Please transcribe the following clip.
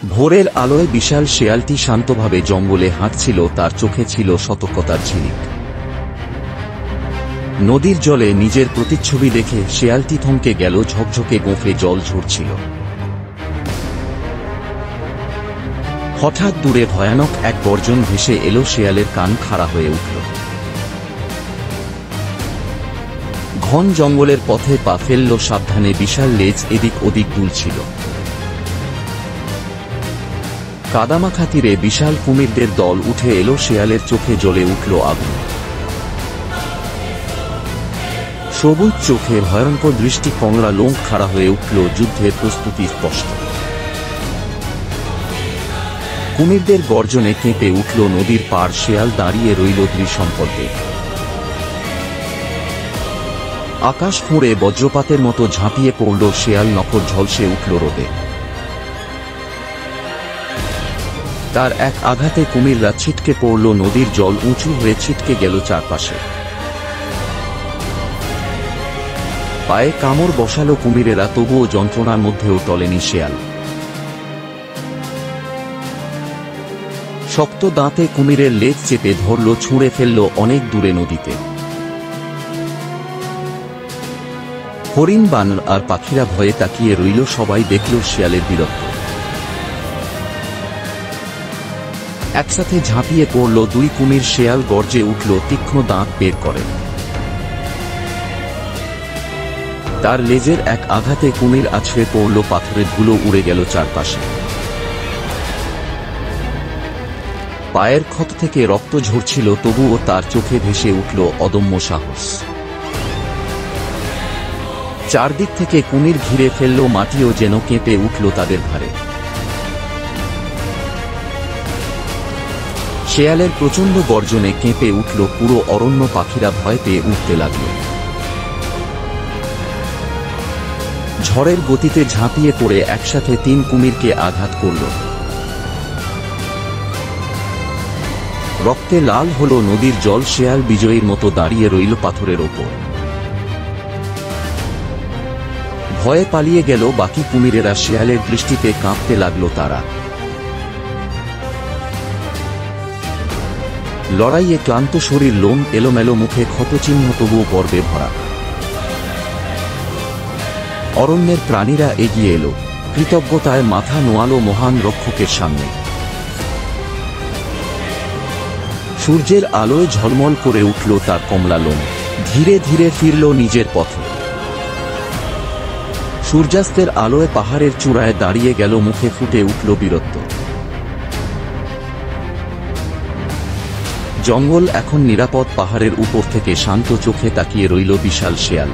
ভোরের আলোয় বিশাল শেয়ালটি শান্তভাবে জঙ্গলে হাঁটছিল, তার চোখে ছিল সতর্কতার ঝিলিক। নদীর জলে নিজের প্রতিচ্ছবি দেখে শেয়ালটি থমকে গেল, ঝকঝকে গোঁফে জল ঝরছিল। হঠাৎ দূরে ভয়ানক এক গর্জন ভেসে এলো, শেয়ালের কান খাড়া হয়ে উঠল। ঘন জঙ্গলের পথে পা ফেলল সাবধানে, বিশাল লেজ এদিক ওদিক দুলছিল। কাদামাখা তীরে বিশাল কুমিরদের দল উঠে এলো, শেয়ালের চোখে জ্বলে উঠল আগুন। সবুজ চোখে ভয়ঙ্কর দৃষ্টি, কমলা লোম খাড়া হয়ে উঠল, যুদ্ধের প্রস্তুতি স্পষ্ট। কুমিরদের গর্জনে কেঁপে উঠল নদীর পাড়, শেয়াল দাঁড়িয়ে রইল দৃশ্যম্পর্কে। আকাশ ফুঁড়ে বজ্রপাতের মতো ঝাঁপিয়ে পড়ল শেয়াল, নখর ঝলসে উঠল রোদে। তার এক আঘাতে কুমিররা ছিটকে পড়ল, নদীর জল উঁচু হয়ে ছিটকে গেল চারপাশে। পায়ে কামড় বসালো কুমিরেরা, তবুও যন্ত্রণার মধ্যেও টলেনি শেয়াল। শক্ত দাঁতে কুমিরের লেজ চেপে ধরল, ছুঁড়ে ফেলল অনেক দূরে নদীতে। হরিণ, বানর আর পাখিরা ভয়ে তাকিয়ে রইল, সবাই দেখল শেয়ালের বীরত্ব। একসাথে ঝাঁপিয়ে পড়ল দুই কুমির, শেয়াল গর্জে উঠল, তীক্ষ্ণ দাঁত বের করে। তার লেজের এক আঘাতে কুমির আছড়ে পড়ল, পাথরের ধুলো উড়ে গেল চারপাশে। পায়ের ক্ষত থেকে রক্ত ঝরছিল, তবুও তার চোখে ভেসে উঠল অদম্য সাহস। চারদিক থেকে কুমির ঘিরে ফেলল, মাটিও যেন কেঁপে উঠল তাদের ভারে। শেয়ালের প্রচণ্ড গর্জনে কেঁপে উঠল পুরো অরণ্য, পাখিরা ভয় পেয়ে উঠতে লাগল। ঝড়ের গতিতে ঝাঁপিয়ে পড়ে একসাথে তিন কুমিরকে আঘাত করল। রক্তে লাল হল নদীর জল, শেয়াল বিজয়ীর মতো দাঁড়িয়ে রইল পাথরের ওপর। ভয়ে পালিয়ে গেল বাকি কুমিরেরা, শেয়ালের দৃষ্টিতে কাঁপতে লাগলো তারা। লড়াইয়ে ক্লান্ত শরীর, লোম এলোমেলো, মুখে ক্ষতচিহ্ন, তবুও গর্বে ভরা। অরণ্যের প্রাণীরা এগিয়ে এলো, কৃতজ্ঞতায় মাথা নোয়ালো মহান রক্ষকের সামনে। সূর্যের আলোয় ঝলমল করে উঠল তার কমলা লোম, ধীরে ধীরে ফিরল নিজের পথে। সূর্যাস্তের আলোয় পাহাড়ের চূড়ায় দাঁড়িয়ে গেল, মুখে ফুটে উঠল বীরত্ব। জঙ্গল এখন নিরাপদ, পাহাড়ের উপর থেকে শান্ত চোখে তাকিয়ে রইল বিশাল শেয়াল।